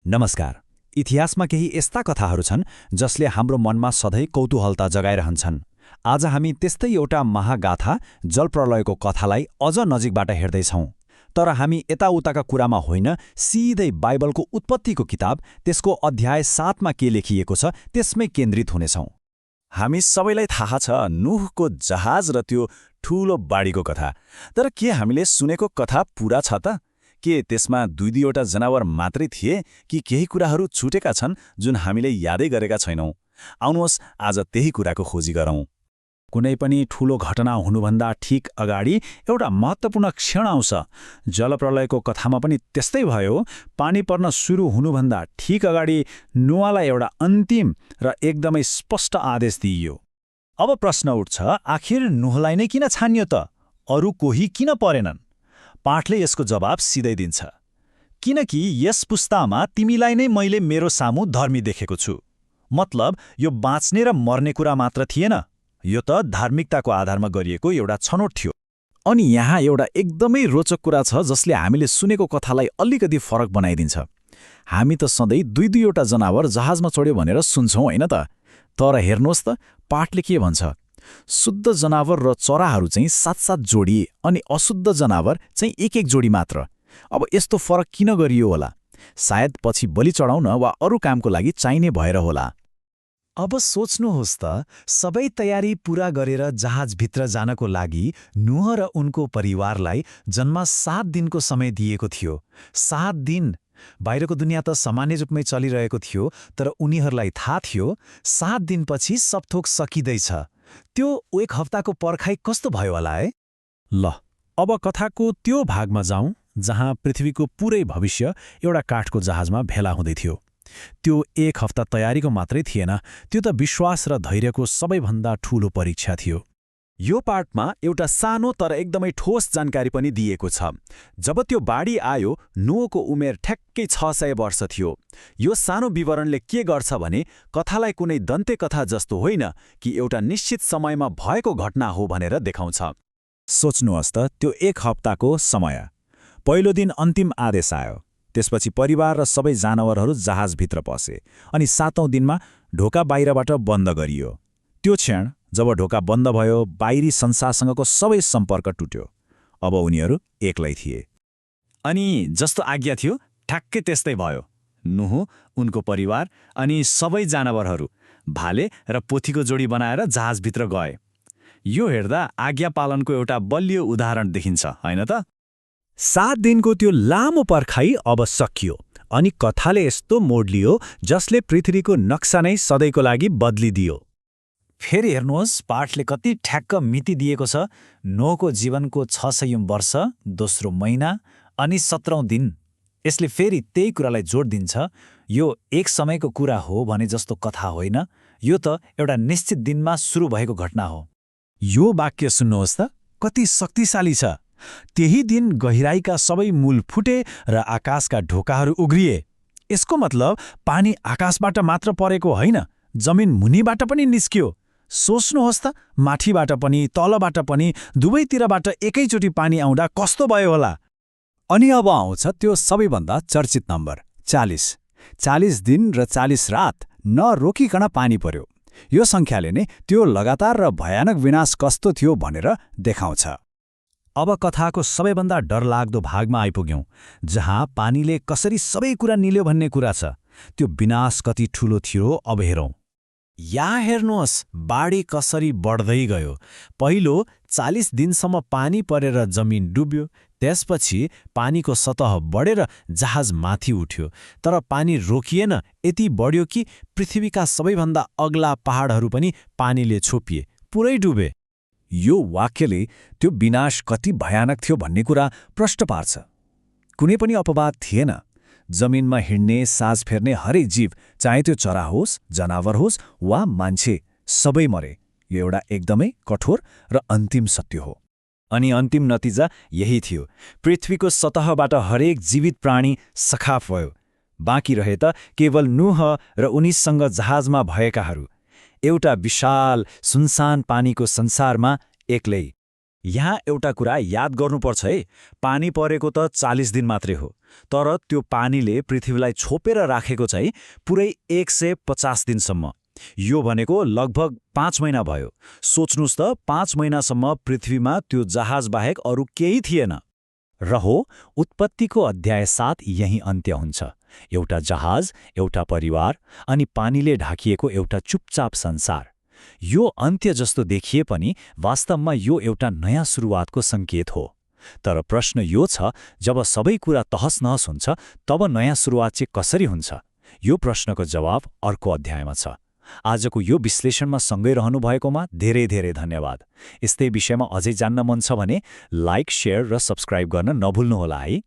नमस्कार। इतिहासमा केही यस्ता कथाहरू छन् जसले हाम्रो मनमा सधैँ कौतूहलता जगाइरहन्छन्। आज हामी त्यस्तै एउटा महागाथा जलप्रलयको कथालाई अझ नजिकबाट हेर्दैछौँ। तर हामी यताउताका कुरामा होइन, सिधै बाइबलको उत्पत्तिको किताब त्यसको अध्याय 7मा के लेखिएको छ त्यसमै केन्द्रित हुनेछौँ। हामी सबैलाई थाहा छ नुहको जहाज र त्यो ठूलो बाढीको कथा। तर के हामीले सुनेको कथा पूरा छ त? के त्यसमा दुईवटा जनावर मात्रै थिए कि केही कुराहरू छुटेका छन् जुन हामीले यादै गरेका छैनौँ? आउनुहोस् आज त्यही कुराको खोजी गरौँ। कुनै पनि ठूलो घटना हुनुभन्दा ठीक अगाडि एउटा महत्त्वपूर्ण क्षण आउँछ। जलप्रलयको कथामा पनि त्यस्तै भयो। पानी पर्न सुरु हुनुभन्दा ठीक अगाडि नोआलाई एउटा अन्तिम र एकदमै स्पष्ट आदेश दिइयो। अब प्रश्न उठ्छ, आखिर नूहलाई नै किन छानियो त? अरू कोही किन परेनन्? पाठले यसको जवाब सिधै दिन्छ। किनकि यस पुस्तामा तिमीलाई नै मैले मेरो सामु धर्मी देखेको छु। मतलब यो बाँच्ने र मर्ने कुरा मात्र थिएन, यो त धार्मिकताको आधारमा गरिएको एउटा छनौट थियो। अनि यहाँ एउटा एकदमै रोचक कुरा छ जसले हामीले सुनेको कथालाई अलिकति फरक बनाइदिन्छ। हामी त सधैँ दुईवटा जनावर जहाजमा चढ्यो भनेर सुन्छौँ, होइन त? तर हेर्नुहोस् त, पाठले के भन्छ? शुद्ध जनावर र चराहरू चाहिँ 7-7 जोडी अनि अशुद्ध जनावर चाहिँ 1-1 जोडी मात्र। अब यस्तो फरक किन गरियो होला? सायद पछि बलि चढाउन वा अरू कामको लागि चाहिने भएर होला। अब सोच्नुहोस् त, सबै तयारी पूरा गरेर जहाजभित्र जानको लागि नूह र उनको परिवारलाई जम्मा 7 दिनको समय दिएको थियो। 7 दिन। बाहिरको दुनियाँ त सामान्य रूपमै चलिरहेको थियो, तर उनीहरूलाई थाहा थियो 7 दिनपछि सब थोक सकिँदैछ। त्यो 1 हप्ताको पर्खाइ कस्तो भयो होला है? ल, अब कथाको त्यो भागमा जाउँ जहाँ पृथ्वीको पुरै भविष्य एउटा काठको जहाजमा भेला हुँदै थियो। त्यो 1 हप्ता तयारीको मात्रै थिएन, त्यो त विश्वास र धैर्यको सबैभन्दा ठूलो परीक्षा थियो। यो पाठमा एउटा सानो तर एकदमै ठोस जानकारी पनि दिएको छ। जब त्यो बाढी आयो, नूहको उमेर ठ्याक्कै 600 वर्ष थियो। यो सानो विवरणले के गर्छ भने कथालाई कुनै दन्ते कथा जस्तो होइन कि एउटा निश्चित समयमा भएको घटना हो भनेर देखाउँछ। सोच्नुहोस् त, त्यो 1 हप्ताको समय। पहिलो दिन अन्तिम आदेश आयो। त्यसपछि परिवार र सबै जानवरहरू जहाजभित्र पसे अनि 7औं दिनमा ढोका बाहिरबाट बन्द गरियो। त्यो क्षण जब ढोका बन्द भयो, बाहिरी संसारसँगको सबै सम्पर्क टुट्यो। अब उनीहरू एक्लै थिए। अनि जस्तो आज्ञा थियो ठ्याक्कै त्यस्तै भयो। नूह, उनको परिवार अनि सबै जानवरहरू भाले र पोथीको जोडी बनाएर जहाजभित्र गए। यो हेर्दा आज्ञा पालनको एउटा बलियो उदाहरण देखिन्छ, होइन त? 7 दिनको त्यो लामो पर्खाइ अब सकियो अनि कथाले यस्तो मोड लियो जसले पृथ्वीको नक्सा नै सधैँको लागि बदलिदियो। फेरि हेर्नुहोस्, पाठले कति ठ्याक्क मिति दिएको छ। नूहको जीवनको 600औं वर्ष, दोस्रो महिना अनि 17औं दिन। यसले फेरि त्यही कुरालाई जोड दिन्छ। यो एक समयको कुरा हो भने जस्तो कथा होइन, यो त एउटा निश्चित दिनमा सुरु भएको घटना हो। यो वाक्य सुन्नुहोस् त, कति शक्तिशाली छ। त्यही दिन गहिराईका सबै मूल फुटे र आकाशका ढोकाहरू उघ्रिए। यसको मतलब पानी आकाशबाट मात्र परेको होइन, जमिन मुनिबाट पनि निस्कियो। सोच्नुहोस् त, माथिबाट पनि तलबाट पनि दुवैतिरबाट एकैचोटि पानी आउँदा कस्तो भयो होला? अनि अब आउँछ त्यो सबैभन्दा चर्चित नम्बर 40। 40 दिन र 40 रात नरोकिकन पानी पर्यो। यो सङ्ख्याले नै त्यो लगातार र भयानक विनाश कस्तो थियो भनेर देखाउँछ। अब कथाको सबैभन्दा डरलाग्दो भागमा आइपुग्यौँ, जहाँ पानीले कसरी सबै कुरा निल्यो भन्ने कुरा छ। त्यो विनाश कति ठूलो थियो, अब हेरौँ। यहाँ हेर्नुहोस्, बाढी कसरी बढ्दै गयो। पहिलो 40 दिनसम्म पानी परेर जमिन डुब्यो। त्यसपछि पानीको सतह बढेर जहाज माथि उठ्यो। तर पानी रोकिएन, यति बढ्यो कि पृथ्वीका सबैभन्दा अग्ला पहाडहरू पनि पानीले छोपिए, पुरै डुबे। यो वाक्यले त्यो विनाश कति भयानक थियो भन्ने कुरा प्रष्ट पार्छ। कुनै पनि अपवाद थिएन। जमिनमा हिँड्ने, सास फेर्ने हरेक जीव, चाहे त्यो चरा होस्, जनावर होस् वा मान्छे, सबै मरे। यो एउटा एकदमै कठोर र अन्तिम सत्य हो। अनि अन्तिम नतिजा यही थियो। पृथ्वीको सतहबाट हरेक जीवित प्राणी सखाप भयो। बाँकी रहे त केवल नूह र उनीसँग जहाजमा भएकाहरू। एउटा विशाल सुनसान पानीको संसारमा एक्लै। यहाँ एउटा कुरा याद गर्नुपर्छ है, पानी परेको त 40 दिन मात्रै हो, तर त्यो पानीले पृथ्वीलाई छोपेर राखेको चाहिँ पुरै 150 दिनसम्म। यो भनेको लगभग 5 महिना भयो। सोच्नुस् त 5 महिनासम्म पृथ्वीमा त्यो जहाज बाहेक अरू केही थिएन। र हो, उत्पत्तिको अध्याय 7 यही अन्त्य हुन्छ। एउटा जहाज, एउटा परिवार अनि पानीले ढाकिएको एउटा चुपचाप संसार। यो अन्त्य जस्तो देखिए पनि वास्तवमा यो एउटा नयाँ सुरुवातको सङ्केत हो। तर प्रश्न यो छ, जब सबै कुरा तहस-नहस हुन्छ तब नयाँ सुरुवात चाहिँ कसरी हुन्छ? यो प्रश्नको जवाब अर्को अध्यायमा छ। आजको यो विश्लेषणमा सँगै रहनुभएकोमा धेरै धेरै धन्यवाद। यस्तै विषयमा अझै जान्न मन छ भने लाइक, शेयर र सब्स्क्राइब गर्न नभुल्नुहोला है।